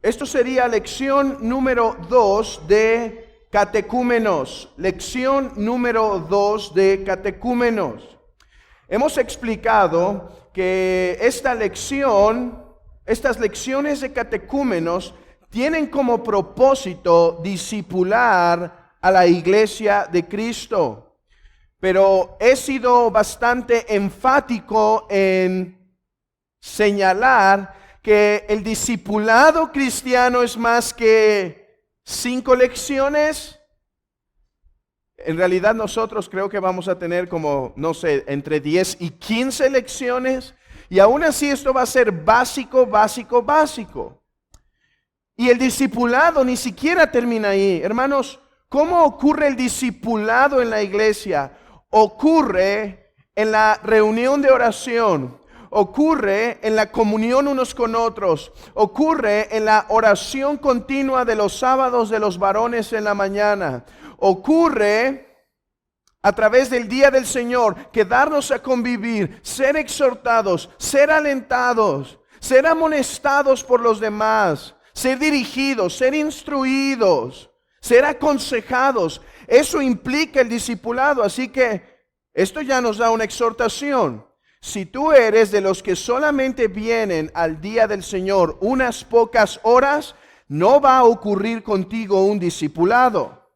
Esto sería lección número 2 de catecúmenos. Lección número 2 de catecúmenos. Hemos explicado que estas lecciones de catecúmenos tienen como propósito discipular a la iglesia de Cristo. Pero he sido bastante enfático en señalar que el discipulado cristiano es más que 5 lecciones. En realidad nosotros creo que vamos a tener como, no sé, entre 10 y 15 lecciones. Y aún así esto va a ser básico. Y el discipulado ni siquiera termina ahí. Hermanos, ¿cómo ocurre el discipulado en la iglesia? Ocurre en la reunión de oración. Ocurre en la comunión unos con otros. Ocurre en la oración continua de los sábados de los varones en la mañana. Ocurre a través del día del Señor, quedarnos a convivir, ser exhortados, ser alentados, ser amonestados por los demás, ser dirigidos, ser instruidos, ser aconsejados. Eso implica el discipulado, así que esto ya nos da una exhortación. Si tú eres de los que solamente vienen al día del Señor unas pocas horas, no va a ocurrir contigo un discipulado.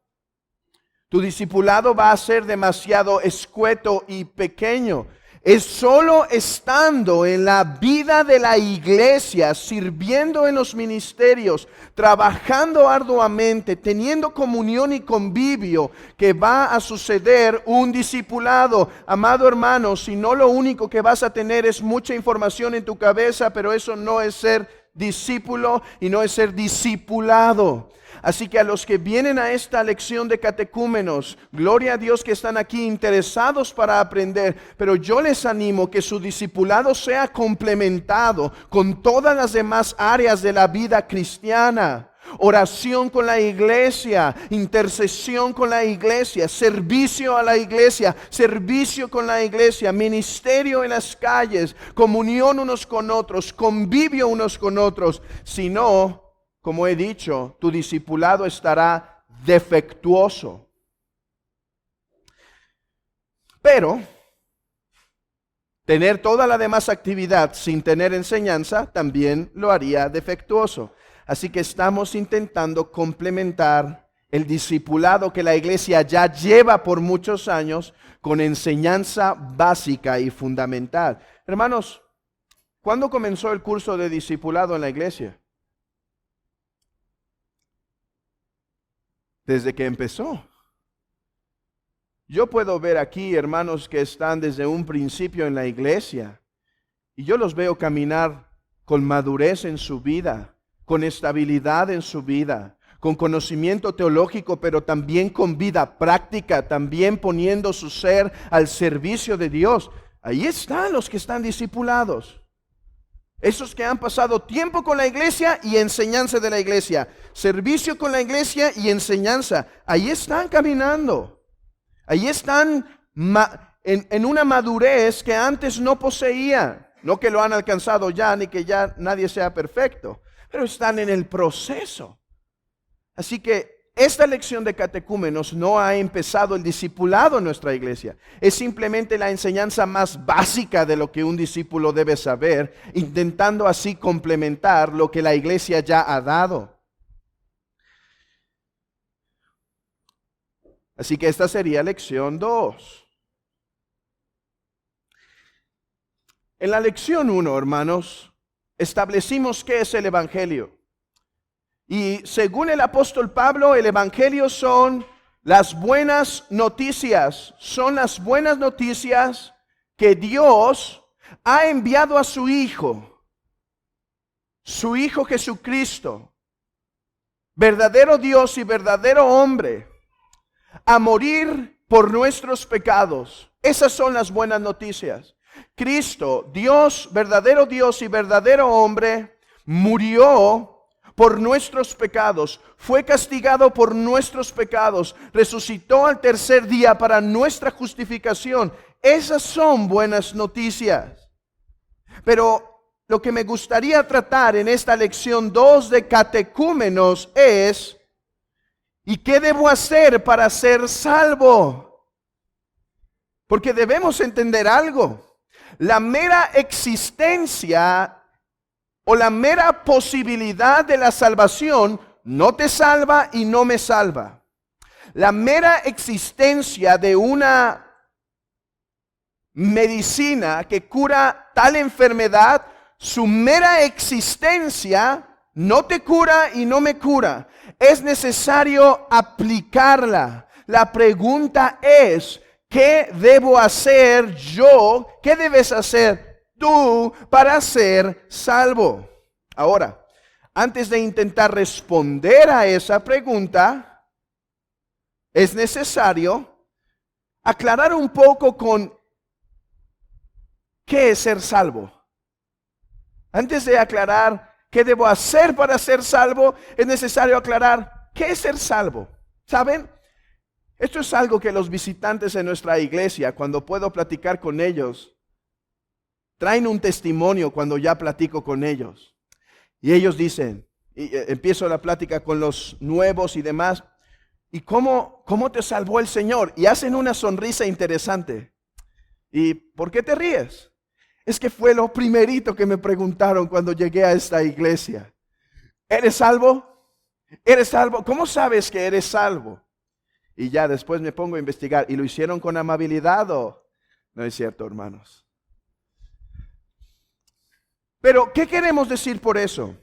Tu discipulado va a ser demasiado escueto y pequeño. Es solo estando en la vida de la iglesia, sirviendo en los ministerios, trabajando arduamente, teniendo comunión y convivio, que va a suceder un discipulado. Amado hermano, si no, lo único que vas a tener es mucha información en tu cabeza, pero eso no es ser discípulo y no es ser discipulado. Así que a los que vienen a esta lección de catecúmenos, gloria a Dios que están aquí interesados para aprender, pero yo les animo que su discipulado sea complementado con todas las demás áreas de la vida cristiana. Oración con la iglesia, intercesión con la iglesia, servicio a la iglesia, servicio con la iglesia, ministerio en las calles, comunión unos con otros, convivio unos con otros. Si no, como he dicho, tu discipulado estará defectuoso. Pero tener toda la demás actividad sin tener enseñanza también lo haría defectuoso. Así que estamos intentando complementar el discipulado que la iglesia ya lleva por muchos años con enseñanza básica y fundamental. Hermanos, ¿cuándo comenzó el curso de discipulado en la iglesia? Desde que empezó. Yo puedo ver aquí hermanos que están desde un principio en la iglesia y yo los veo caminar con madurez en su vida, con estabilidad en su vida, con conocimiento teológico, pero también con vida práctica, también poniendo su ser al servicio de Dios. Ahí están los que están discipulados. Esos que han pasado tiempo con la iglesia y enseñanza de la iglesia. Servicio con la iglesia y enseñanza. Ahí están caminando. Ahí están en una madurez que antes no poseían. No que lo han alcanzado ya, ni que ya nadie sea perfecto. Pero están en el proceso. Así que esta lección de catecúmenos no ha empezado el discipulado en nuestra iglesia. Es simplemente la enseñanza más básica de lo que un discípulo debe saber, intentando así complementar lo que la iglesia ya ha dado. Así que esta sería lección 2. En la lección 1, hermanos, establecimos qué es el evangelio. Y según el apóstol Pablo, el evangelio son las buenas noticias. Son las buenas noticias que Dios ha enviado a su Hijo Jesucristo, verdadero Dios y verdadero hombre, a morir por nuestros pecados. Esas son las buenas noticias. Cristo, Dios y verdadero hombre, murió por nuestros pecados, fue castigado por nuestros pecados, resucitó al tercer día para nuestra justificación. Esas son buenas noticias. Pero lo que me gustaría tratar en esta lección 2 de catecúmenos es, ¿y qué debo hacer para ser salvo? Porque debemos entender algo. La mera existencia o la mera posibilidad de la salvación no te salva y no me salva. La mera existencia de una medicina que cura tal enfermedad, su mera existencia no te cura y no me cura. Es necesario aplicarla. La pregunta es, ¿qué debo hacer yo? ¿Qué debes hacer tú para ser salvo? Ahora, antes de intentar responder a esa pregunta, es necesario aclarar un poco con ¿qué es ser salvo? Antes de aclarar qué debo hacer para ser salvo, es necesario aclarar qué es ser salvo. ¿Saben? Esto es algo que los visitantes en nuestra iglesia, cuando puedo platicar con ellos, traen un testimonio cuando ya platico con ellos. Y ellos dicen, y empiezo la plática con los nuevos y demás, ¿y cómo te salvó el Señor? Y hacen una sonrisa interesante. ¿Y por qué te ríes? Es que fue lo primerito que me preguntaron cuando llegué a esta iglesia. ¿Eres salvo? ¿Eres salvo? ¿Cómo sabes que eres salvo? Y ya después me pongo a investigar. ¿Y lo hicieron con amabilidad o no es cierto, hermanos? Pero, ¿qué queremos decir por eso?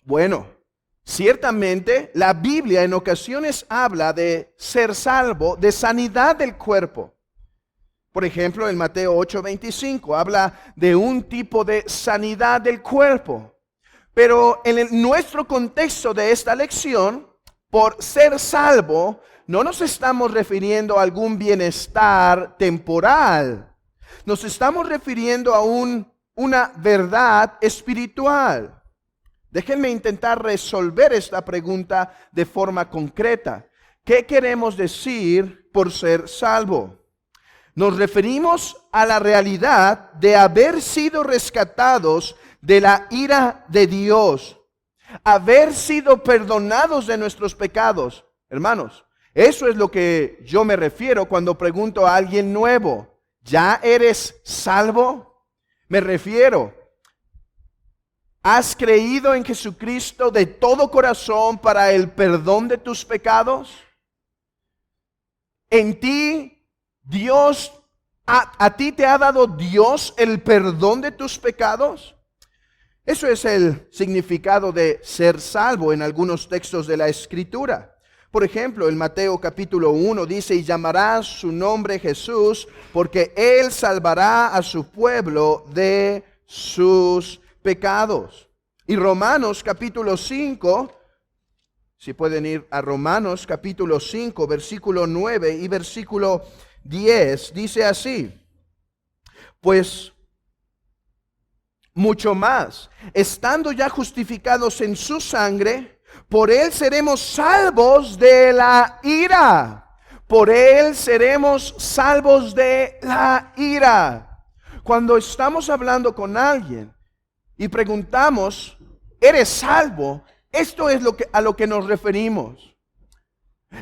Bueno, ciertamente la Biblia en ocasiones habla de ser salvo, de sanidad del cuerpo. Por ejemplo, en Mateo 8:25 habla de un tipo de sanidad del cuerpo. Pero en nuestro contexto de esta lección, por ser salvo, no nos estamos refiriendo a algún bienestar temporal. Nos estamos refiriendo a una verdad espiritual. Déjenme intentar resolver esta pregunta de forma concreta. ¿Qué queremos decir por ser salvo? Nos referimos a la realidad de haber sido rescatados de la ira de Dios, haber sido perdonados de nuestros pecados. Hermanos, eso es lo que yo me refiero cuando pregunto a alguien nuevo, ¿ya eres salvo? Me refiero, ¿has creído en Jesucristo de todo corazón para el perdón de tus pecados? En ti Dios, a ti te ha dado Dios el perdón de tus pecados. Eso es el significado de ser salvo en algunos textos de la Escritura. Por ejemplo, en Mateo capítulo 1 dice, y llamará su nombre Jesús, porque Él salvará a su pueblo de sus pecados. Y Romanos capítulo 5, si pueden ir a Romanos capítulo 5, versículo 9 y versículo 10, dice así, pues mucho más, estando ya justificados en su sangre, por Él seremos salvos de la ira. Por Él seremos salvos de la ira. Cuando estamos hablando con alguien y preguntamos, ¿eres salvo? Esto es a lo que nos referimos.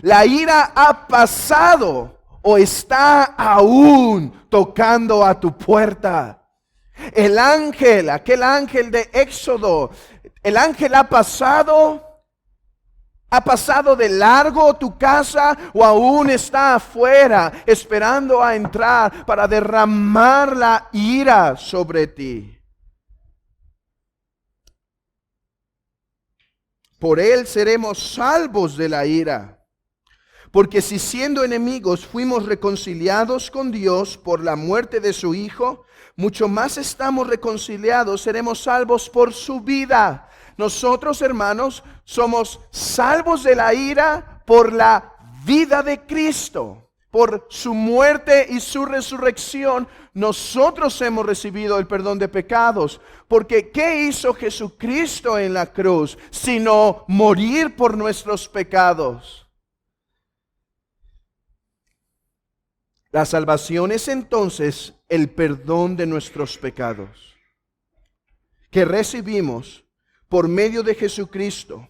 La ira ha pasado o está aún tocando a tu puerta. El ángel, aquel ángel de Éxodo, el ángel ha pasado de largo tu casa o aún está afuera esperando a entrar para derramar la ira sobre ti. Por Él seremos salvos de la ira. Porque si siendo enemigos fuimos reconciliados con Dios por la muerte de su Hijo, mucho más estamos reconciliados, seremos salvos por su vida. Nosotros, hermanos, somos salvos de la ira por la vida de Cristo. Por su muerte y su resurrección, nosotros hemos recibido el perdón de pecados. Porque ¿qué hizo Jesucristo en la cruz? Sino morir por nuestros pecados. La salvación es entonces el perdón de nuestros pecados. que recibimos por medio de Jesucristo,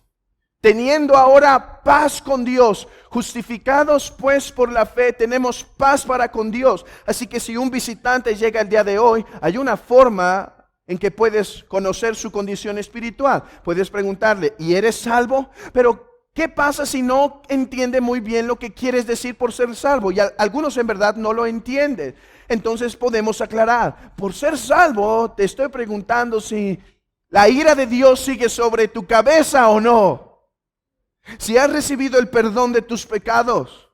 teniendo ahora paz con Dios, justificados pues por la fe, tenemos paz para con Dios. Así que si un visitante llega el día de hoy, hay una forma en que puedes conocer su condición espiritual. Puedes preguntarle, ¿y eres salvo? Pero ¿qué pasa si no entiende muy bien lo que quieres decir por ser salvo? Y algunos en verdad no lo entienden. Entonces podemos aclarar, por ser salvo te estoy preguntando si la ira de Dios sigue sobre tu cabeza o no. Si has recibido el perdón de tus pecados.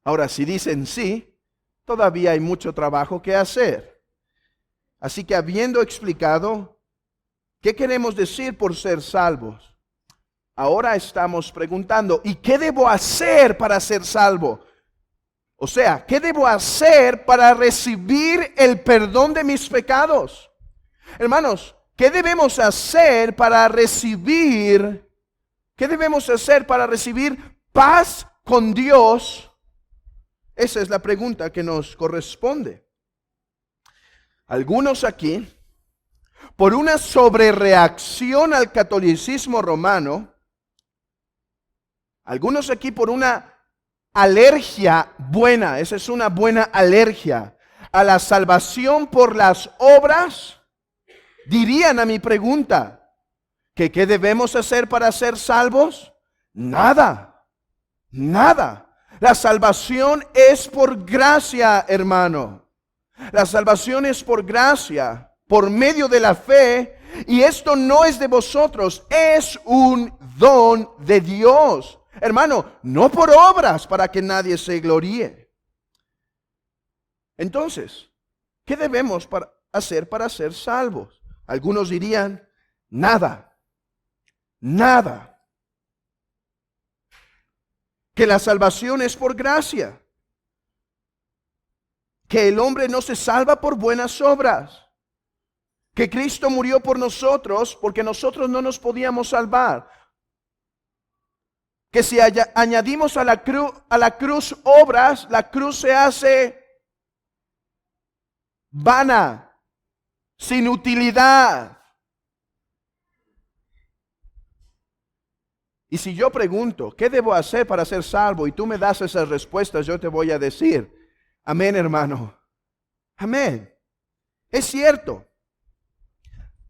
Ahora, si dicen sí, todavía hay mucho trabajo que hacer. Así que habiendo explicado qué queremos decir por ser salvos, ahora estamos preguntando, ¿y qué debo hacer para ser salvo? O sea, ¿qué debo hacer para recibir el perdón de mis pecados? Hermanos, ¿qué debemos hacer para recibir? ¿Qué debemos hacer para recibir paz con Dios? Esa es la pregunta que nos corresponde. Algunos aquí, por una sobrereacción al catolicismo romano, algunos aquí por una alergia buena, esa es una buena alergia a la salvación por las obras, dirían a mi pregunta, ¿qué debemos hacer para ser salvos? Nada, nada. La salvación es por gracia, hermano. La salvación es por gracia, por medio de la fe, y esto no es de vosotros, es un don de Dios. Hermano, no por obras para que nadie se gloríe. Entonces, ¿qué debemos hacer para ser salvos? Algunos dirían, nada, nada. Que la salvación es por gracia. Que el hombre no se salva por buenas obras. Que Cristo murió por nosotros porque nosotros no nos podíamos salvar. Que si añadimos a la cruz obras, la cruz se hace vana, sin utilidad. Y si yo pregunto, ¿qué debo hacer para ser salvo? Y tú me das esas respuestas, yo te voy a decir, amén, hermano. Amén. Es cierto.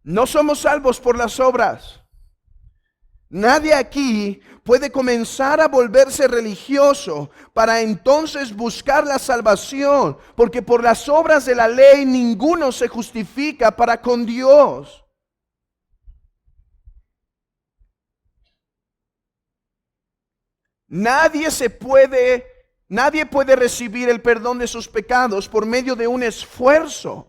No somos salvos por las obras. Nadie aquí puede comenzar a volverse religioso para entonces buscar la salvación, porque por las obras de la ley ninguno se justifica para con Dios. Nadie puede recibir el perdón de sus pecados por medio de un esfuerzo.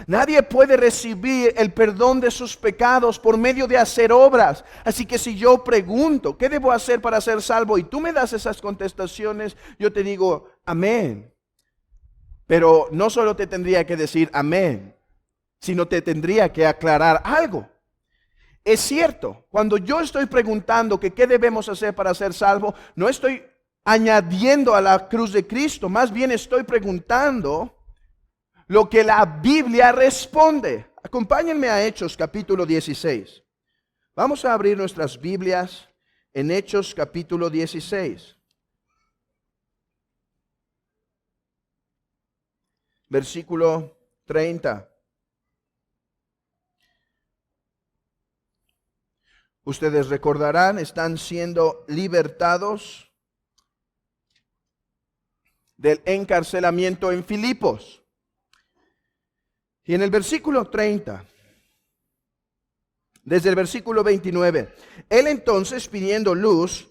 Nadie puede recibir el perdón de sus pecados por medio de hacer obras. Así que si yo pregunto, ¿qué debo hacer para ser salvo? Y tú me das esas contestaciones, yo te digo, amén. Pero no solo te tendría que decir amén, sino te tendría que aclarar algo. Es cierto, cuando yo estoy preguntando que qué debemos hacer para ser salvo, no estoy añadiendo a la cruz de Cristo, más bien estoy preguntando lo que la Biblia responde. Acompáñenme a Hechos capítulo 16. Vamos a abrir nuestras Biblias en Hechos capítulo 16. Versículo 30. Ustedes recordarán, están siendo libertados del encarcelamiento en Filipos. Y en el versículo 30, desde el versículo 29, él entonces, pidiendo luz,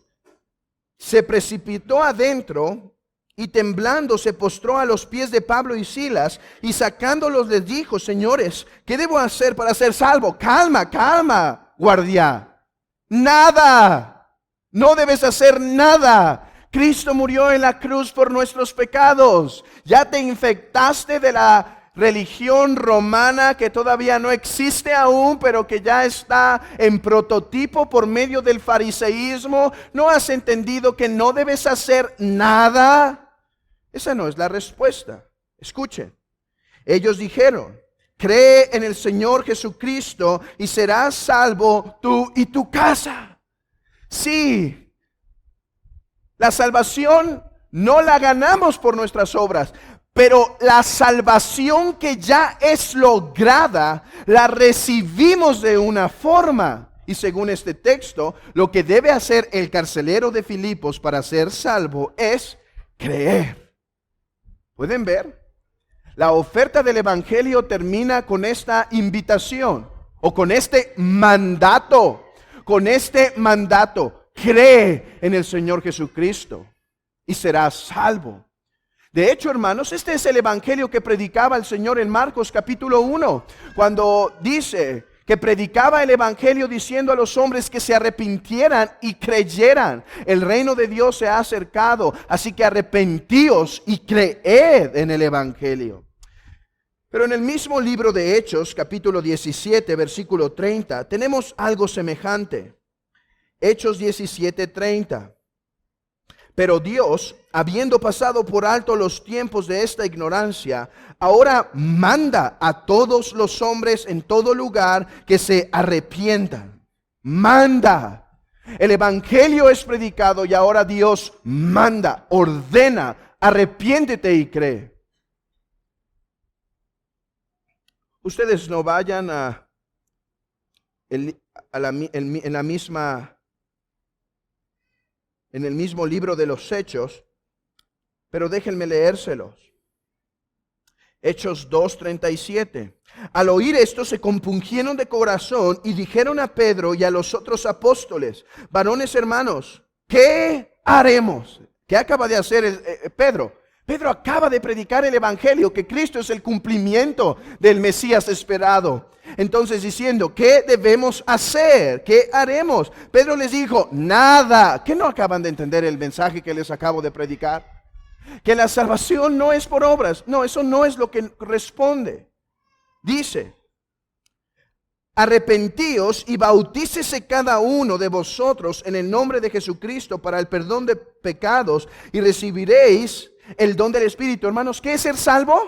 se precipitó adentro y temblando se postró a los pies de Pablo y Silas y sacándolos les dijo, señores, ¿qué debo hacer para ser salvo? Calma, calma, guardia. Nada, no debes hacer nada. Cristo murió en la cruz por nuestros pecados. Ya te infectaste de la religión romana que todavía no existe aún, pero que ya está en prototipo por medio del fariseísmo. ¿No has entendido que no debes hacer nada? Esa no es la respuesta. Escuchen. Ellos dijeron, cree en el Señor Jesucristo y serás salvo tú y tu casa. Sí, la salvación no la ganamos por nuestras obras, pero la salvación que ya es lograda, la recibimos de una forma. Y según este texto, lo que debe hacer el carcelero de Filipos para ser salvo es creer. ¿Pueden ver? La oferta del Evangelio termina con esta invitación o con este mandato. Con este mandato, cree en el Señor Jesucristo y serás salvo. De hecho, hermanos, este es el Evangelio que predicaba el Señor en Marcos capítulo 1, cuando dice que predicaba el Evangelio diciendo a los hombres que se arrepintieran y creyeran. El reino de Dios se ha acercado, así que arrepentíos y creed en el Evangelio. Pero en el mismo libro de Hechos, capítulo 17, versículo 30, tenemos algo semejante. Hechos 17, 30. Pero Dios, habiendo pasado por alto los tiempos de esta ignorancia, ahora manda a todos los hombres en todo lugar que se arrepientan. Manda. El Evangelio es predicado y ahora Dios manda, ordena, arrepiéntete y cree. Ustedes no vayan en el mismo libro de los Hechos, pero déjenme leérselos. Hechos 2:37. Al oír esto se compungieron de corazón y dijeron a Pedro y a los otros apóstoles: varones hermanos, ¿qué haremos? ¿Qué acaba de hacer Pedro? Pedro acaba de predicar el Evangelio, que Cristo es el cumplimiento del Mesías esperado. Entonces diciendo, ¿qué debemos hacer? ¿Qué haremos? Pedro les dijo, nada. ¿Qué no acaban de entender el mensaje que les acabo de predicar? Que la salvación no es por obras. No, eso no es lo que responde. Dice, arrepentíos y bautícese cada uno de vosotros en el nombre de Jesucristo para el perdón de pecados y recibiréis el don del Espíritu. Hermanos, ¿qué es ser salvo?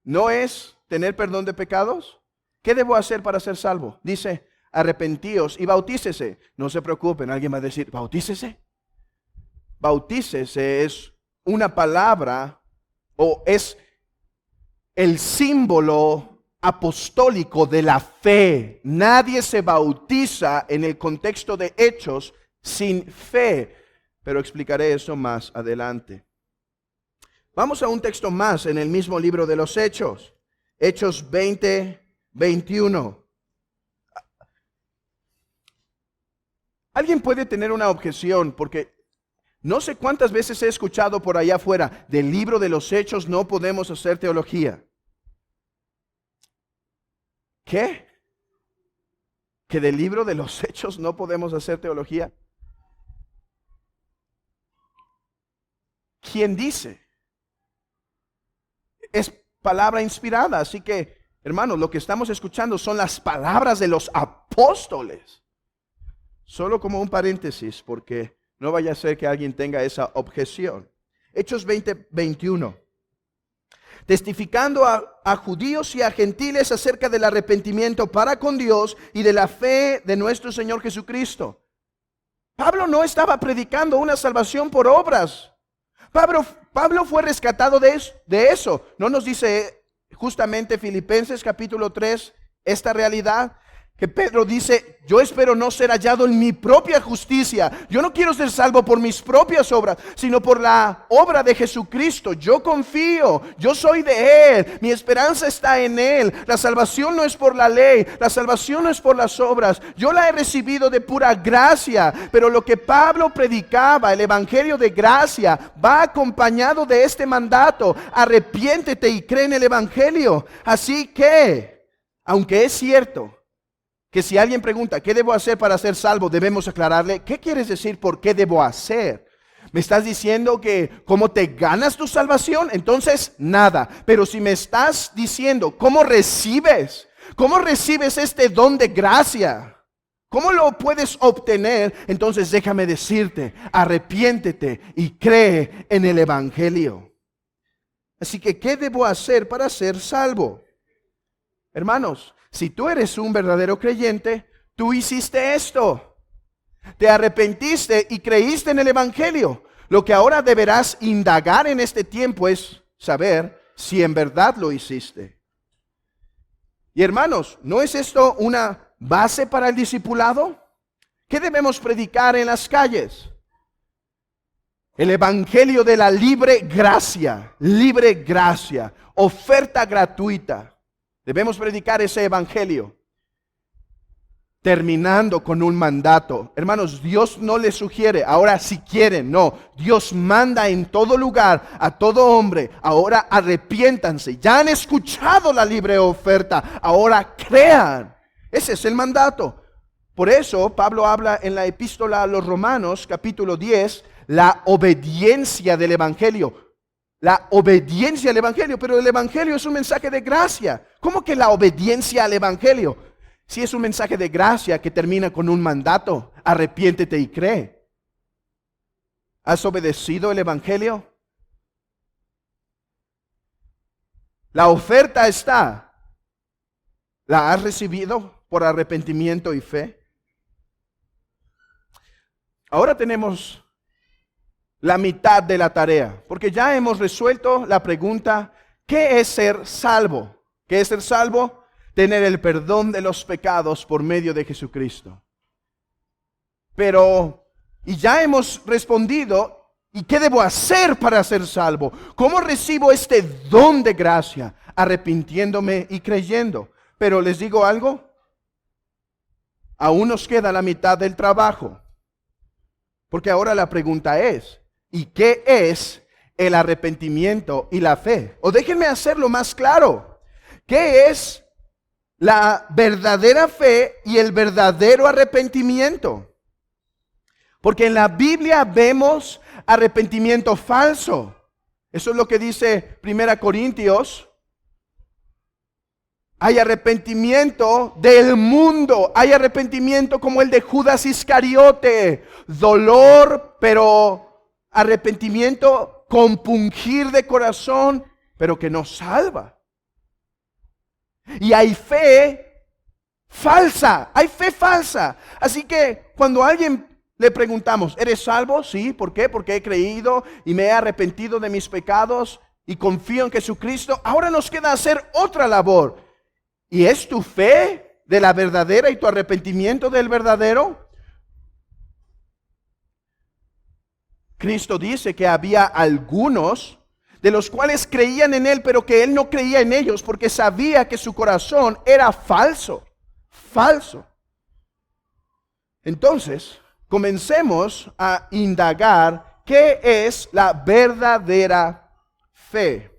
¿No es tener perdón de pecados? ¿Qué debo hacer para ser salvo? Dice, arrepentíos y bautícese. No se preocupen, alguien va a decir, ¿bautícese? Bautícese es una palabra o es el símbolo apostólico de la fe. Nadie se bautiza en el contexto de Hechos sin fe. Pero explicaré eso más adelante. Vamos a un texto más en el mismo libro de los Hechos. Hechos 20:21. Alguien puede tener una objeción porque no sé cuántas veces he escuchado por allá afuera, del libro de los Hechos no podemos hacer teología. ¿Qué? ¿Que del libro de los Hechos no podemos hacer teología? ¿Quién dice? Es palabra inspirada, así que, hermanos, lo que estamos escuchando son las palabras de los apóstoles. Solo como un paréntesis, porque no vaya a ser que alguien tenga esa objeción. Hechos 20:21. Testificando a judíos y a gentiles acerca del arrepentimiento para con Dios y de la fe de nuestro Señor Jesucristo. Pablo no estaba predicando una salvación por obras. Pablo fue rescatado de eso. ¿No nos dice justamente Filipenses capítulo 3 esta realidad? Que Pedro dice, yo espero no ser hallado en mi propia justicia. Yo no quiero ser salvo por mis propias obras, sino por la obra de Jesucristo. Yo confío, yo soy de Él, mi esperanza está en Él. La salvación no es por la ley, la salvación no es por las obras. Yo la he recibido de pura gracia, pero lo que Pablo predicaba, el evangelio de gracia, va acompañado de este mandato: arrepiéntete y cree en el evangelio. Así que, aunque es cierto que si alguien pregunta, ¿qué debo hacer para ser salvo? Debemos aclararle, ¿qué quieres decir por qué debo hacer? ¿Me estás diciendo que cómo te ganas tu salvación? Entonces, nada. Pero si me estás diciendo, ¿cómo recibes? ¿Cómo recibes este don de gracia? ¿Cómo lo puedes obtener? Entonces déjame decirte, arrepiéntete y cree en el evangelio. Así que, ¿qué debo hacer para ser salvo? Hermanos, si tú eres un verdadero creyente, tú hiciste esto. Te arrepentiste y creíste en el Evangelio. Lo que ahora deberás indagar en este tiempo es saber si en verdad lo hiciste. Y hermanos, ¿no es esto una base para el discipulado? ¿Qué debemos predicar en las calles? El evangelio de la libre gracia, oferta gratuita. Debemos predicar ese evangelio. Terminando con un mandato. Hermanos, Dios no les sugiere, ahora si quieren, no. Dios manda en todo lugar a todo hombre, ahora arrepiéntanse. Ya han escuchado la libre oferta, ahora crean. Ese es el mandato. Por eso Pablo habla en la epístola a los Romanos, capítulo 10, la obediencia del evangelio. La obediencia al evangelio, pero el evangelio es un mensaje de gracia. ¿Cómo que la obediencia al evangelio? Si es un mensaje de gracia que termina con un mandato, arrepiéntete y cree. ¿Has obedecido el evangelio? La oferta está. ¿La has recibido por arrepentimiento y fe? Ahora tenemos la mitad de la tarea, porque ya hemos resuelto la pregunta, ¿qué es ser salvo? ¿Qué es ser salvo? Tener el perdón de los pecados por medio de Jesucristo. Y ya hemos respondido, ¿y qué debo hacer para ser salvo? ¿Cómo recibo este don de gracia? Arrepintiéndome y creyendo. Pero les digo algo, aún nos queda la mitad del trabajo. Porque ahora la pregunta es, ¿y qué es el arrepentimiento y la fe? O déjenme hacerlo más claro. ¿Qué es la verdadera fe y el verdadero arrepentimiento? Porque en la Biblia vemos arrepentimiento falso. Eso es lo que dice 1 Corintios. Hay arrepentimiento del mundo. Hay arrepentimiento como el de Judas Iscariote. Dolor, pero arrepentimiento compungir de corazón, pero que no salva. Y hay fe falsa. Hay fe falsa. Así que cuando a alguien le preguntamos, ¿eres salvo? Sí. ¿Por qué? Porque he creído y me he arrepentido de mis pecados y confío en Jesucristo. Ahora nos queda hacer otra labor. ¿Y es tu fe de la verdadera y tu arrepentimiento del verdadero? Cristo dice que había algunos de los cuales creían en Él, pero que Él no creía en ellos porque sabía que su corazón era falso. Falso. Entonces, comencemos a indagar qué es la verdadera fe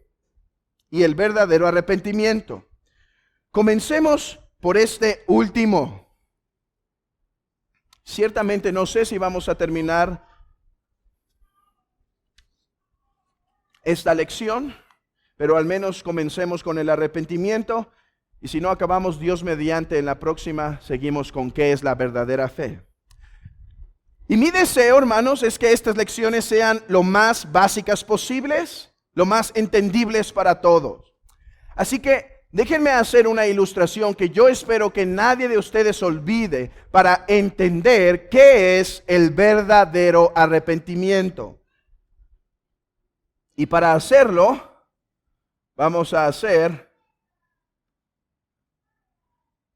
y el verdadero arrepentimiento. Comencemos por este último. Ciertamente no sé si vamos a terminar esta lección, pero al menos comencemos con el arrepentimiento. Y si no acabamos, Dios mediante, en la próxima seguimos con qué es la verdadera fe. Y mi deseo, hermanos, es que estas lecciones sean lo más básicas posibles, lo más entendibles para todos. Así que déjenme hacer una ilustración que yo espero que nadie de ustedes olvide para entender qué es el verdadero arrepentimiento. Y para hacerlo, vamos a hacer,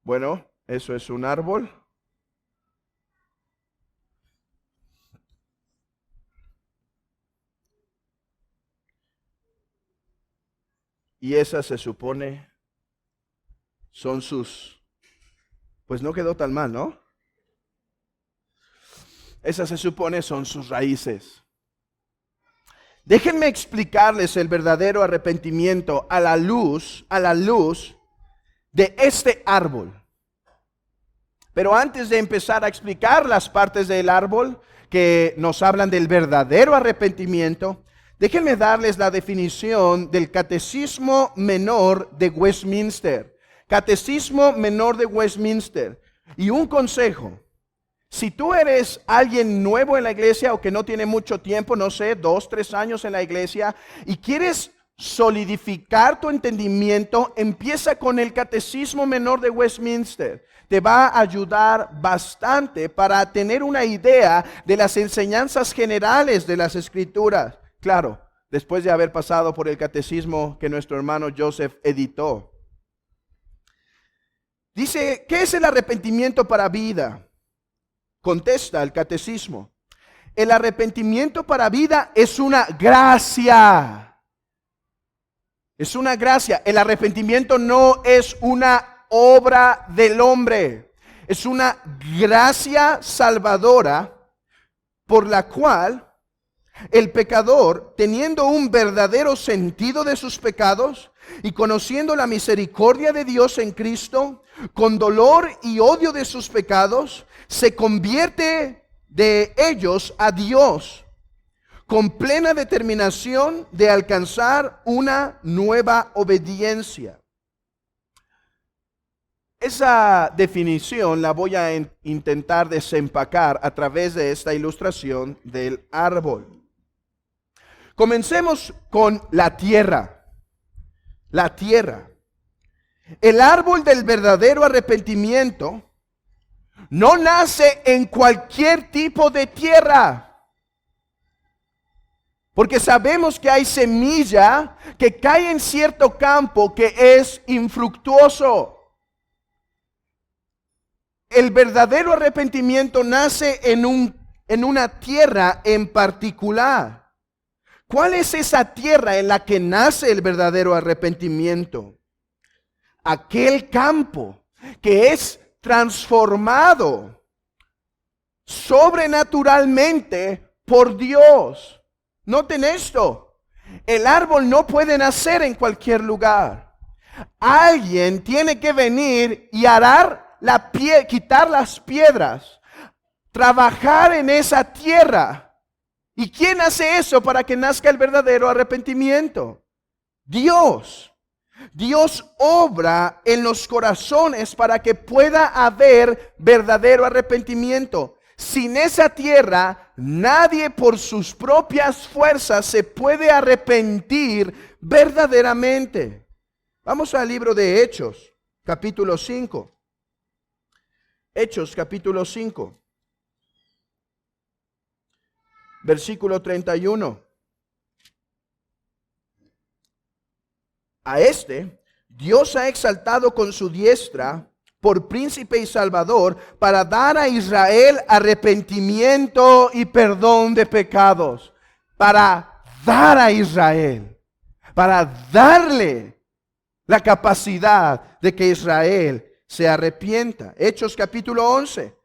bueno, eso es un árbol. Y esa se supone son sus, pues no quedó tan mal, ¿no? Esas se supone son sus raíces. Déjenme explicarles el verdadero arrepentimiento a la luz de este árbol. Pero antes de empezar a explicar las partes del árbol que nos hablan del verdadero arrepentimiento, déjenme darles la definición del Catecismo Menor de Westminster. Catecismo Menor de Westminster. Y un consejo. Si tú eres alguien nuevo en la iglesia o que no tiene mucho tiempo, no sé, 2, 3 años en la iglesia, y quieres solidificar tu entendimiento, empieza con el Catecismo Menor de Westminster. Te va a ayudar bastante para tener una idea de las enseñanzas generales de las Escrituras. Claro, después de haber pasado por el catecismo que nuestro hermano Joseph editó. Dice, ¿qué es el arrepentimiento para vida? Contesta el catecismo. El arrepentimiento para vida es una gracia. Es una gracia. El arrepentimiento no es una obra del hombre. Es una gracia salvadora por la cual el pecador, teniendo un verdadero sentido de sus pecados y conociendo la misericordia de Dios en Cristo, con dolor y odio de sus pecados, se convierte de ellos a Dios, con plena determinación de alcanzar una nueva obediencia. Esa definición la voy a intentar desempacar a través de esta ilustración del árbol. Comencemos con la tierra. La tierra. El árbol del verdadero arrepentimiento no nace en cualquier tipo de tierra. Porque sabemos que hay semilla que cae en cierto campo que es infructuoso. El verdadero arrepentimiento nace en una tierra en particular. ¿Cuál es esa tierra en la que nace el verdadero arrepentimiento? Aquel campo que es transformado sobrenaturalmente por Dios. Noten esto, el árbol no puede nacer en cualquier lugar. Alguien tiene que venir y arar quitar las piedras, trabajar en esa tierra. ¿Y quién hace eso para que nazca el verdadero arrepentimiento? Dios. Dios obra en los corazones para que pueda haber verdadero arrepentimiento. Sin esa tierra, nadie por sus propias fuerzas se puede arrepentir verdaderamente. Vamos al libro de Hechos, capítulo 5. Hechos, capítulo 5. Versículo 31. A este Dios ha exaltado con su diestra por príncipe y salvador para dar a Israel arrepentimiento y perdón de pecados. Para dar a Israel, para darle la capacidad de que Israel se arrepienta. Hechos capítulo 11.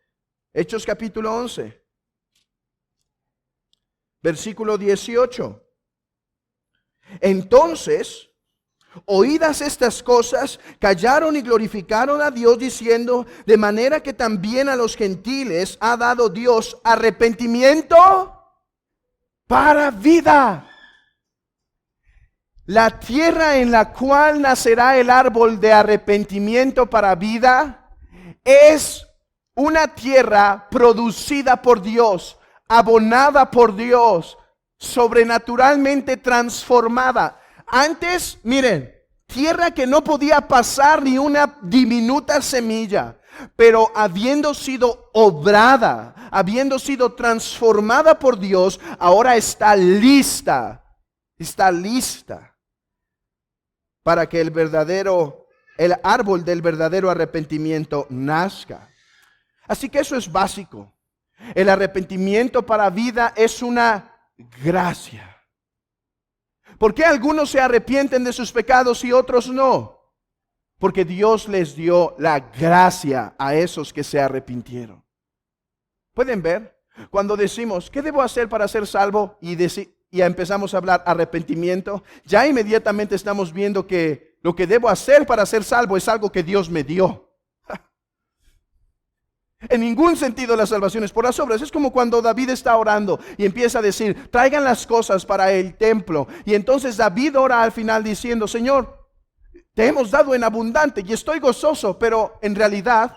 Hechos capítulo 11. Versículo 18. Entonces, oídas estas cosas, callaron y glorificaron a Dios diciendo, de manera que también a los gentiles ha dado Dios arrepentimiento para vida. La tierra en la cual nacerá el árbol de arrepentimiento para vida es una tierra producida por Dios, abonada por Dios, sobrenaturalmente transformada. Antes, miren, tierra que no podía pasar ni una diminuta semilla, pero habiendo sido obrada, habiendo sido transformada por Dios, ahora está lista para que el árbol del verdadero arrepentimiento nazca. Así que eso es básico. El arrepentimiento para vida es una gracia. ¿Por qué algunos se arrepienten de sus pecados y otros no? Porque Dios les dio la gracia a esos que se arrepintieron. ¿Pueden ver? Cuando decimos, ¿qué debo hacer para ser salvo? Y empezamos a hablar arrepentimiento, ya inmediatamente estamos viendo que lo que debo hacer para ser salvo es algo que Dios me dio. En ningún sentido la salvación es por las obras. Es como cuando David está orando y empieza a decir, traigan las cosas para el templo. Y entonces David ora al final diciendo, Señor, te hemos dado en abundante y estoy gozoso, pero en realidad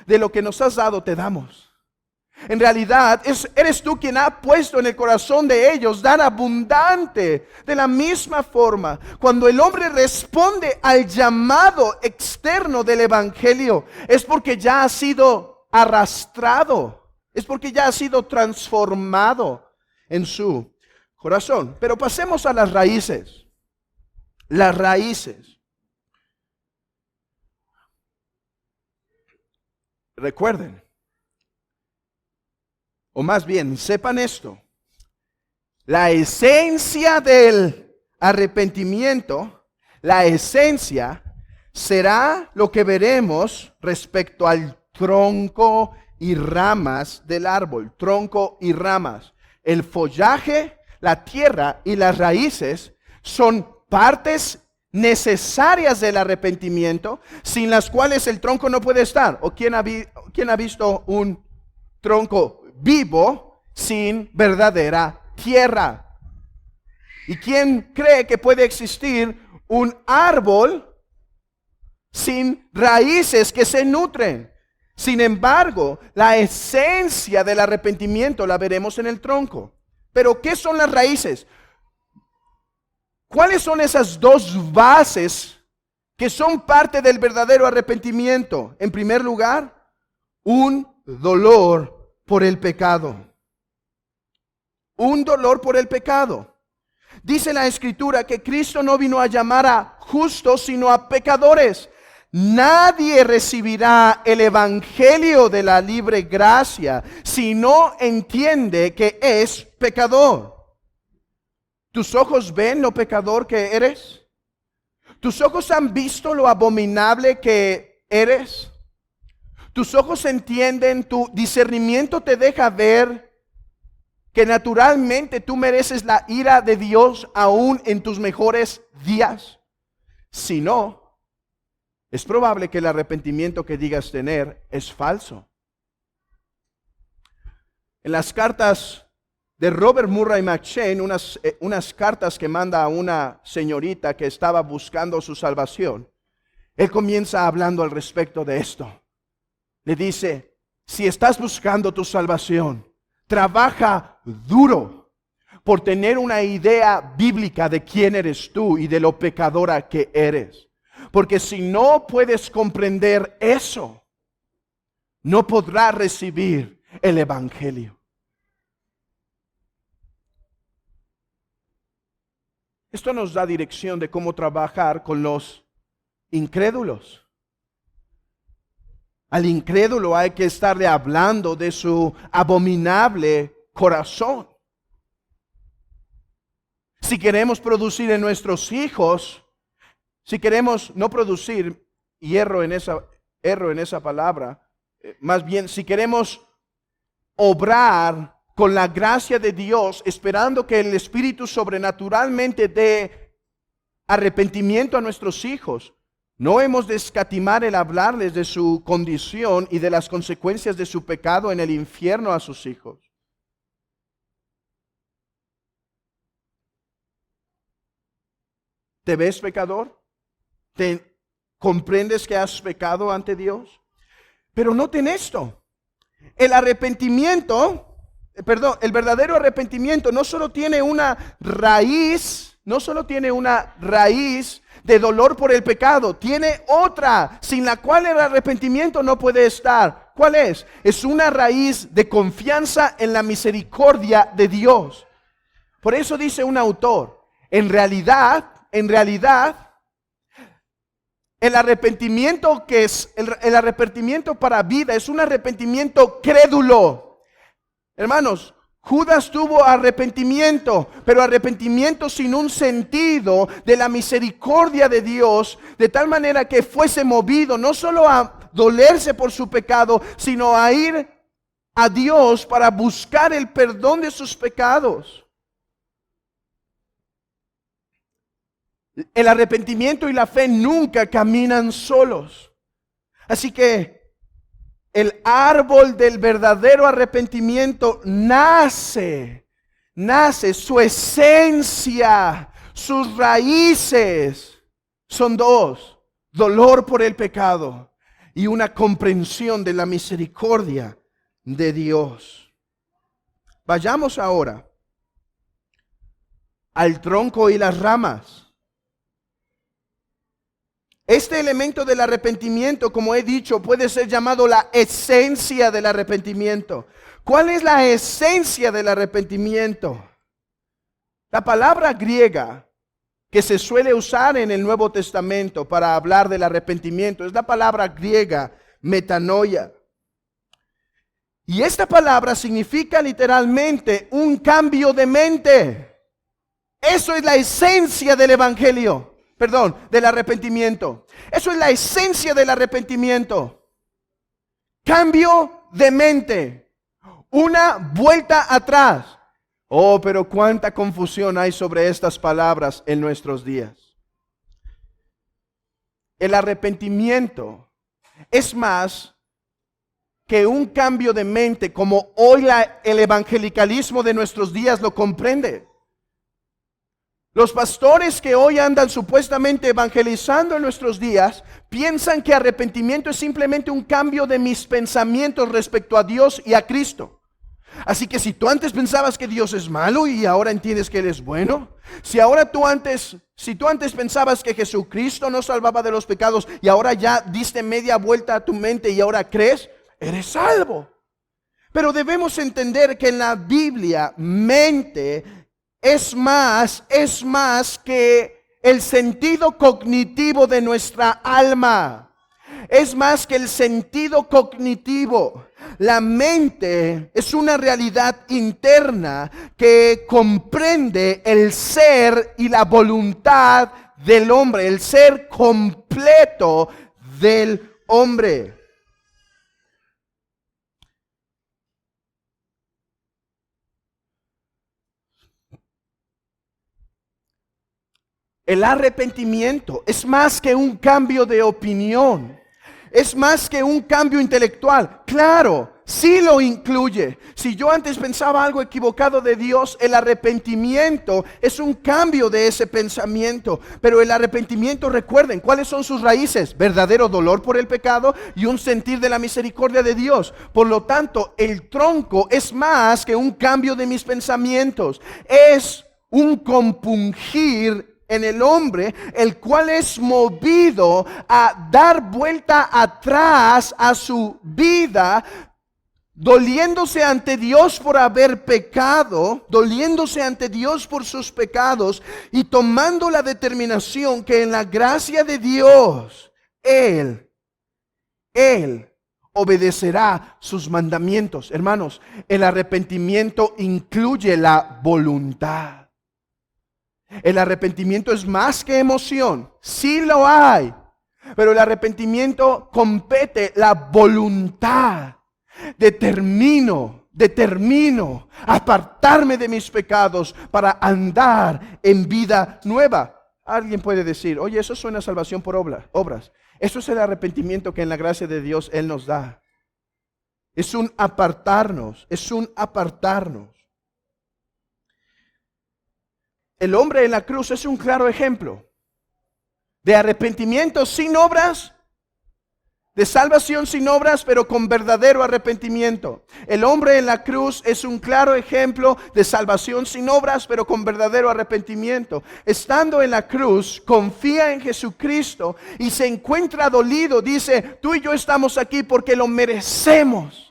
de lo que nos has dado te damos. En realidad, eres tú quien ha puesto en el corazón de ellos dar abundante. De la misma forma, cuando el hombre responde al llamado externo del evangelio, es porque ya ha sido arrastrado, es porque ya ha sido transformado en su corazón. Pero pasemos a las raíces. Las raíces. Recuerden, o más bien, sepan esto. La esencia del arrepentimiento, la esencia será lo que veremos respecto al tronco y ramas del árbol. Tronco y ramas. El follaje, la tierra y las raíces son partes necesarias del arrepentimiento, sin las cuales el tronco no puede estar. ¿O quién ha visto un tronco vivo sin verdadera tierra? ¿Y quién cree que puede existir un árbol sin raíces que se nutren? Sin embargo, la esencia del arrepentimiento la veremos en el tronco. Pero ¿qué son las raíces? ¿Cuáles son esas dos bases que son parte del verdadero arrepentimiento? En primer lugar, un dolor por el pecado. Un dolor por el pecado. Dice la Escritura que Cristo no vino a llamar a justos, sino a pecadores. Nadie recibirá el evangelio de la libre gracia si no entiende que es pecador. ¿Tus ojos ven lo pecador que eres? ¿Tus ojos han visto lo abominable que eres? ¿Tus ojos entienden, tu discernimiento te deja ver que naturalmente tú mereces la ira de Dios aún en tus mejores días? Si no, es probable que el arrepentimiento que digas tener es falso. En las cartas de Robert Murray McCheyne, unas cartas que manda a una señorita que estaba buscando su salvación, él comienza hablando al respecto de esto. Le dice, si estás buscando tu salvación, trabaja duro por tener una idea bíblica de quién eres tú y de lo pecadora que eres. Porque si no puedes comprender eso, no podrás recibir el evangelio. Esto nos da dirección de cómo trabajar con los incrédulos. Al incrédulo hay que estarle hablando de su abominable corazón. Si queremos producir en nuestros hijos, si queremos no producir, erro en esa palabra, más bien si queremos obrar con la gracia de Dios, esperando que el Espíritu sobrenaturalmente dé arrepentimiento a nuestros hijos, no hemos de escatimar el hablarles de su condición y de las consecuencias de su pecado en el infierno a sus hijos. ¿Te ves pecador? ¿Te comprendes que has pecado ante Dios? Pero noten esto, el verdadero arrepentimiento no solo tiene una raíz, de dolor por el pecado, tiene otra sin la cual el arrepentimiento no puede estar. ¿Cuál es? Es una raíz de confianza en la misericordia de Dios. Por eso dice un autor, en realidad, el arrepentimiento que es el arrepentimiento para vida es un arrepentimiento crédulo. Hermanos, Judas tuvo arrepentimiento, pero arrepentimiento sin un sentido de la misericordia de Dios, de tal manera que fuese movido no solo a dolerse por su pecado, sino a ir a Dios para buscar el perdón de sus pecados. El arrepentimiento y la fe nunca caminan solos. Así que el árbol del verdadero arrepentimiento nace, su esencia, sus raíces son dos: dolor por el pecado y una comprensión de la misericordia de Dios. Vayamos ahora al tronco y las ramas. Este elemento del arrepentimiento, como he dicho, puede ser llamado la esencia del arrepentimiento. ¿Cuál es la esencia del arrepentimiento? La palabra griega que se suele usar en el Nuevo Testamento para hablar del arrepentimiento es la palabra griega metanoia. Y esta palabra significa literalmente un cambio de mente. Eso es la esencia del evangelio, del arrepentimiento. Eso es la esencia del arrepentimiento. Cambio de mente. Una vuelta atrás. Oh, pero cuánta confusión hay sobre estas palabras en nuestros días. El arrepentimiento es más que un cambio de mente como hoy el evangelicalismo de nuestros días lo comprende. Los pastores que hoy andan supuestamente evangelizando en nuestros días piensan que arrepentimiento es simplemente un cambio de mis pensamientos respecto a Dios y a Cristo. Así que si tú antes pensabas que Dios es malo y ahora entiendes que Él es bueno, si tú antes pensabas que Jesucristo nos salvaba de los pecados y ahora ya diste media vuelta a tu mente y ahora crees, eres salvo. Pero debemos entender que en la Biblia, mente es más que el sentido cognitivo de nuestra alma. Es más que el sentido cognitivo. La mente es una realidad interna que comprende el ser y la voluntad del hombre, el ser completo del hombre. El arrepentimiento es más que un cambio de opinión. Es más que un cambio intelectual. Claro, sí lo incluye. Si yo antes pensaba algo equivocado de Dios, el arrepentimiento es un cambio de ese pensamiento. Pero el arrepentimiento, recuerden, ¿cuáles son sus raíces? Verdadero dolor por el pecado y un sentir de la misericordia de Dios. Por lo tanto, el tronco es más que un cambio de mis pensamientos. Es un compungir en el hombre, el cual es movido a dar vuelta atrás a su vida, doliéndose ante Dios por haber pecado, doliéndose ante Dios por sus pecados y tomando la determinación que en la gracia de Dios, Él obedecerá sus mandamientos. Hermanos, el arrepentimiento incluye la voluntad. El arrepentimiento es más que emoción, sí lo hay, pero el arrepentimiento compete la voluntad. Determino apartarme de mis pecados para andar en vida nueva. Alguien puede decir, oye, eso suena a salvación por obras. Eso es el arrepentimiento que en la gracia de Dios Él nos da. Es un apartarnos. El hombre en la cruz es un claro ejemplo de arrepentimiento sin obras, de salvación sin obras, pero con verdadero arrepentimiento. El hombre en la cruz es un claro ejemplo de salvación sin obras, pero con verdadero arrepentimiento. Estando en la cruz, confía en Jesucristo y se encuentra dolido. Dice, tú y yo estamos aquí porque lo merecemos.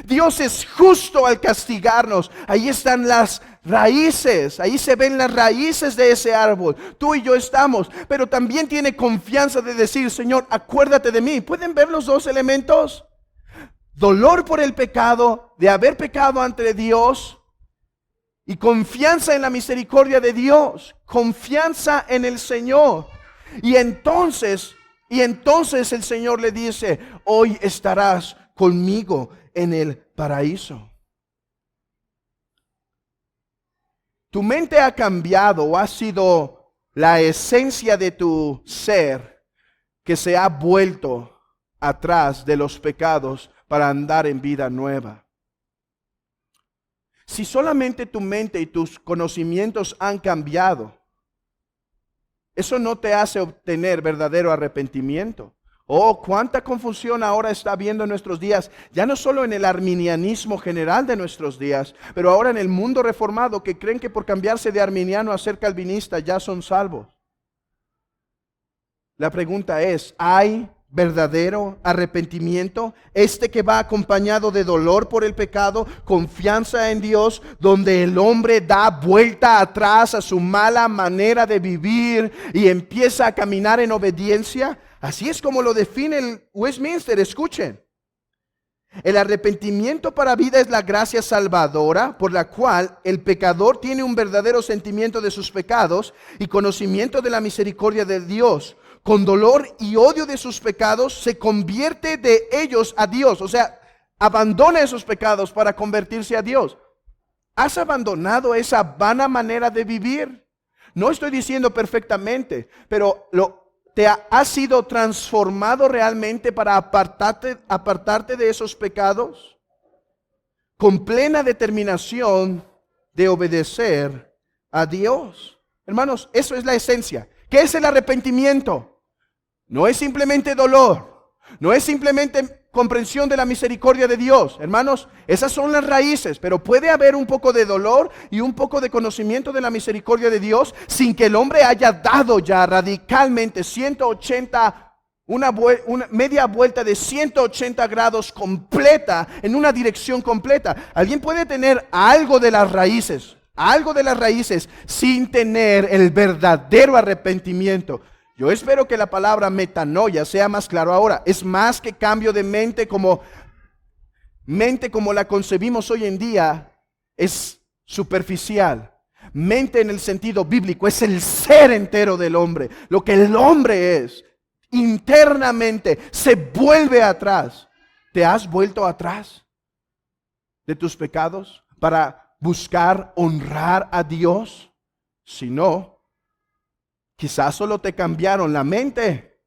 Dios es justo al castigarnos. Ahí están las raíces, ahí se ven las raíces de ese árbol. Tú y yo estamos, pero también tiene confianza de decir, Señor, acuérdate de mí. ¿Pueden ver los dos elementos? Dolor por el pecado, de haber pecado ante Dios, y confianza en la misericordia de Dios, confianza en el Señor. Y entonces el Señor le dice, hoy estarás conmigo en el paraíso. Tu mente ha cambiado o ha sido la esencia de tu ser que se ha vuelto atrás de los pecados para andar en vida nueva. Si solamente tu mente y tus conocimientos han cambiado, eso no te hace obtener verdadero arrepentimiento. Oh, cuánta confusión ahora está habiendo en nuestros días, ya no solo en el arminianismo general de nuestros días, pero ahora en el mundo reformado que creen que por cambiarse de arminiano a ser calvinista ya son salvos. La pregunta es, ¿hay verdadero arrepentimiento? Este que va acompañado de dolor por el pecado, confianza en Dios, donde el hombre da vuelta atrás a su mala manera de vivir y empieza a caminar en obediencia. Así es como lo define el Westminster. Escuchen. El arrepentimiento para vida es la gracia salvadora por la cual el pecador tiene un verdadero sentimiento de sus pecados y conocimiento de la misericordia de Dios. Con dolor y odio de sus pecados se convierte de ellos a Dios. O sea, abandona esos pecados para convertirse a Dios. ¿Has abandonado esa vana manera de vivir? No estoy diciendo perfectamente, pero ¿te has sido transformado realmente para apartarte de esos pecados? Con plena determinación de obedecer a Dios. Hermanos, eso es la esencia. ¿Qué es el arrepentimiento? No es simplemente dolor, no es simplemente comprensión de la misericordia de Dios. Hermanos, esas son las raíces, pero puede haber un poco de dolor y un poco de conocimiento de la misericordia de Dios sin que el hombre haya dado ya radicalmente 180, una media vuelta de 180 grados completa, en una dirección completa. Alguien puede tener algo de las raíces sin tener el verdadero arrepentimiento. Yo espero que la palabra metanoia sea más claro ahora. Es más que cambio de mente como la concebimos hoy en día, es superficial. Mente en el sentido bíblico es el ser entero del hombre. Lo que el hombre es internamente se vuelve atrás. ¿Te has vuelto atrás de tus pecados para buscar honrar a Dios? Si no, quizás solo te cambiaron la mente.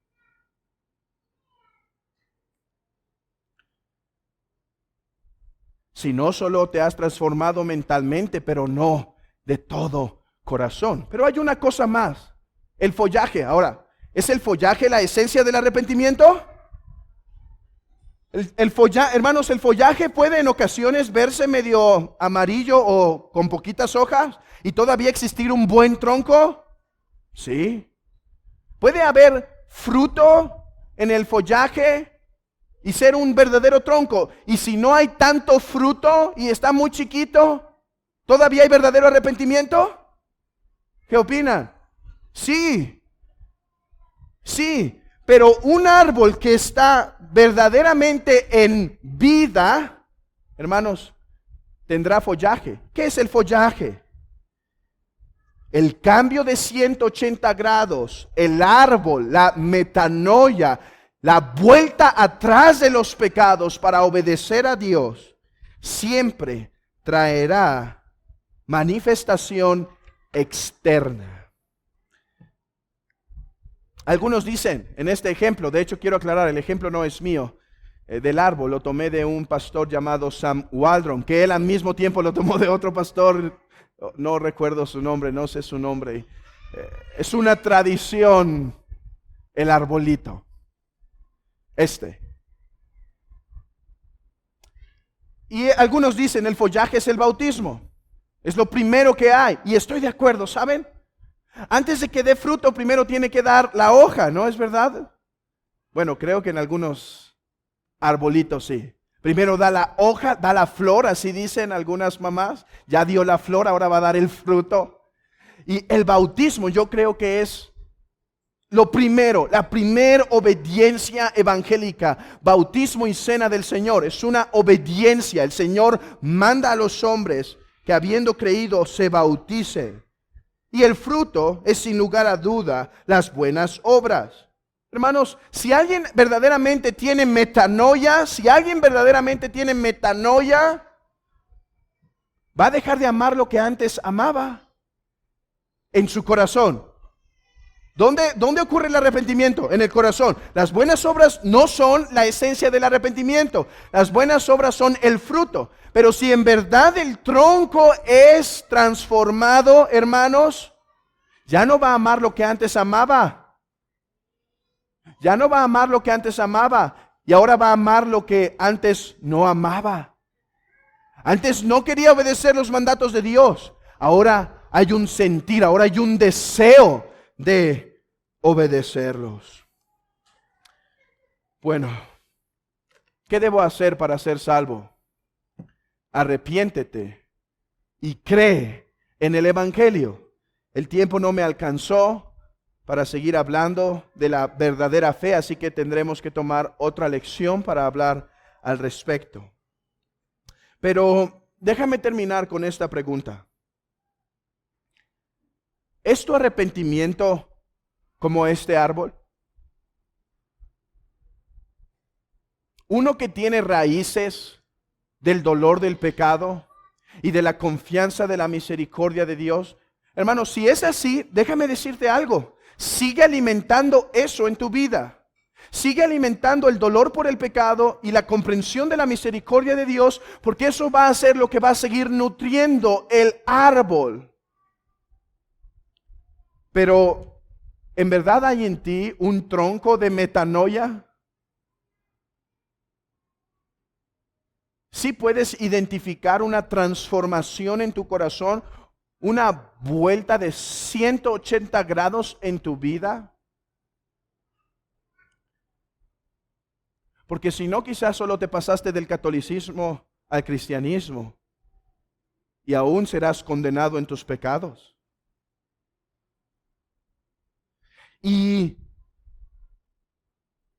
Si no, solo te has transformado mentalmente, pero no de todo corazón. Pero hay una cosa más. El follaje. Ahora, ¿es el follaje la esencia del arrepentimiento? Hermanos, el follaje puede en ocasiones verse medio amarillo o con poquitas hojas y todavía existir un buen tronco. Sí. Puede haber fruto en el follaje y ser un verdadero tronco. Y si no hay tanto fruto y está muy chiquito, ¿todavía hay verdadero arrepentimiento? ¿Qué opinan? Sí. Sí. Pero un árbol que está verdaderamente en vida, hermanos, tendrá follaje. ¿Qué es el follaje? El cambio de 180 grados, el árbol, la metanoia, la vuelta atrás de los pecados para obedecer a Dios, siempre traerá manifestación externa. Algunos dicen, en este ejemplo, de hecho quiero aclarar, el ejemplo no es mío, del árbol, lo tomé de un pastor llamado Sam Waldron, que él al mismo tiempo lo tomó de otro pastor. No recuerdo su nombre, no sé su nombre. Es una tradición el arbolito. Y algunos dicen el follaje es el bautismo. Es lo primero que hay. Y estoy de acuerdo, ¿saben? Antes de que dé fruto, primero tiene que dar la hoja, ¿no es verdad? Bueno, creo que en algunos arbolitos sí. Primero da la hoja, da la flor, así dicen algunas mamás. Ya dio la flor, ahora va a dar el fruto. Y el bautismo yo creo que es lo primero, la primer obediencia evangélica. Bautismo y cena del Señor. Es una obediencia. El Señor manda a los hombres que habiendo creído se bauticen. Y el fruto es sin lugar a duda las buenas obras. Hermanos, si alguien verdaderamente tiene metanoia, va a dejar de amar lo que antes amaba en su corazón. ¿Dónde ocurre el arrepentimiento? En el corazón. Las buenas obras no son la esencia del arrepentimiento. Las buenas obras son el fruto. Pero si en verdad el tronco es transformado, hermanos, ya no va a amar lo que antes amaba. Ya no va a amar lo que antes amaba y ahora va a amar lo que antes no amaba. Antes no quería obedecer los mandatos de Dios. Ahora hay un sentir, ahora hay un deseo de obedecerlos. Bueno, ¿qué debo hacer para ser salvo? Arrepiéntete y cree en el Evangelio. El tiempo no me alcanzó para seguir hablando de la verdadera fe, así que tendremos que tomar otra lección para hablar al respecto. Pero déjame terminar con esta pregunta. ¿Es tu arrepentimiento como este árbol? Uno que tiene raíces del dolor del pecado y de la confianza de la misericordia de Dios. Hermano, si es así, déjame decirte algo. Sigue alimentando eso en tu vida. Sigue alimentando el dolor por el pecado y la comprensión de la misericordia de Dios, porque eso va a ser lo que va a seguir nutriendo el árbol. Pero, ¿en verdad hay en ti un tronco de metanoia? ¿Sí puedes identificar una transformación en tu corazón, una vuelta de 180 grados en tu vida? Porque si no, quizás solo te pasaste del catolicismo al cristianismo y aún serás condenado en tus pecados. Y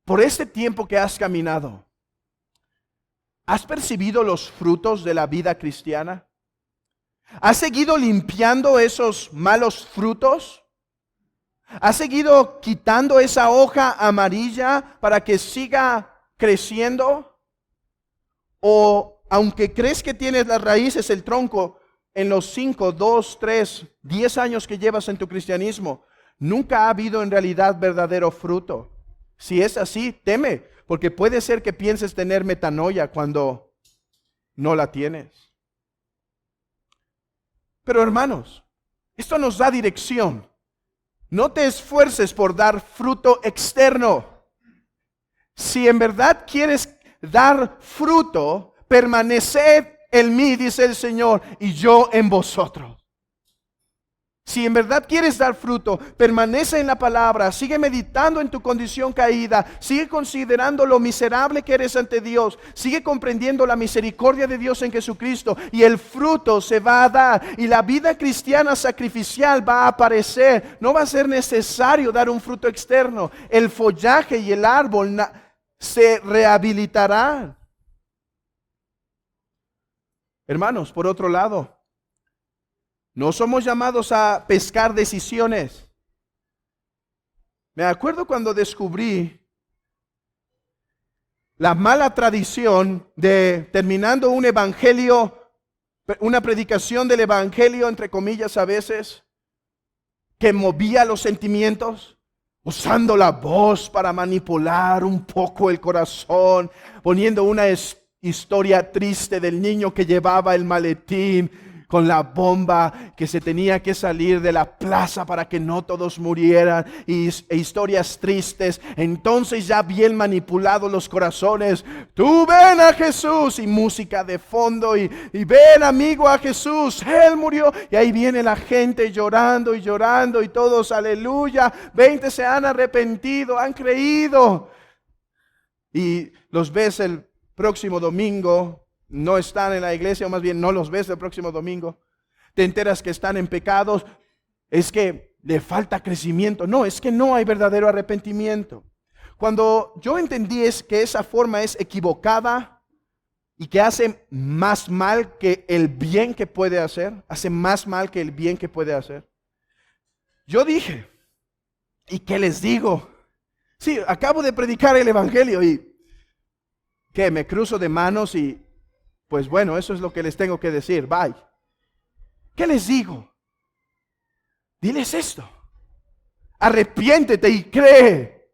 por este tiempo que has caminado, ¿has percibido los frutos de la vida cristiana? ¿Has seguido limpiando esos malos frutos? ¿Has seguido quitando esa hoja amarilla para que siga creciendo? ¿O aunque crees que tienes las raíces, el tronco, en los 5, 2, 3, 10 años que llevas en tu cristianismo, nunca ha habido en realidad verdadero fruto? Si es así, teme. Porque puede ser que pienses tener metanoia cuando no la tienes. Pero hermanos, esto nos da dirección. No te esfuerces por dar fruto externo. Si en verdad quieres dar fruto, permaneced en mí, dice el Señor, y yo en vosotros. Si en verdad quieres dar fruto, permanece en la palabra, sigue meditando en tu condición caída, sigue considerando lo miserable que eres ante Dios, sigue comprendiendo la misericordia de Dios en Jesucristo y el fruto se va a dar y la vida cristiana sacrificial va a aparecer. No va a ser necesario dar un fruto externo, el follaje y el árbol se rehabilitarán. Hermanos, por otro lado, no somos llamados a pescar decisiones. Me acuerdo cuando descubrí la mala tradición de terminando un evangelio, una predicación del evangelio, entre comillas a veces, que movía los sentimientos, usando la voz para manipular un poco el corazón, poniendo una historia triste del niño que llevaba el maletín con la bomba, que se tenía que salir de la plaza para que no todos murieran, e historias tristes. Entonces ya bien manipulados los corazones, tú ven a Jesús, y música de fondo, y ven amigo a Jesús, Él murió, y ahí viene la gente llorando y llorando, y todos aleluya, 20 se han arrepentido, han creído, y los ves el próximo domingo. No están en la iglesia, o más bien no los ves el próximo domingo. Te enteras que están en pecados. Es que le falta crecimiento. No, es que no hay verdadero arrepentimiento. Cuando yo entendí que esa forma es equivocada y que hace más mal que el bien que puede hacer, hace más mal que el bien que puede hacer, yo dije, ¿y qué les digo? Sí, acabo de predicar el evangelio y ¿qué? Me cruzo de manos y pues bueno, eso es lo que les tengo que decir. Bye. ¿Qué les digo? Diles esto. Arrepiéntete y cree.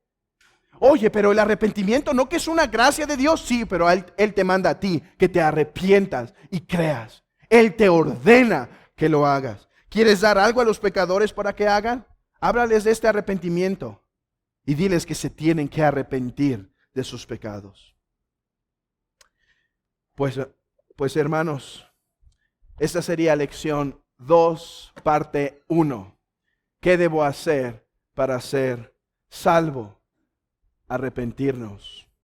Oye, pero el arrepentimiento no que es una gracia de Dios. Sí, pero Él te manda a ti que te arrepientas y creas. Él te ordena que lo hagas. ¿Quieres dar algo a los pecadores para que hagan? Háblales de este arrepentimiento y diles que se tienen que arrepentir de sus pecados. Pues hermanos, esta sería lección 2, parte 1. ¿Qué debo hacer para ser salvo? Arrepentirnos.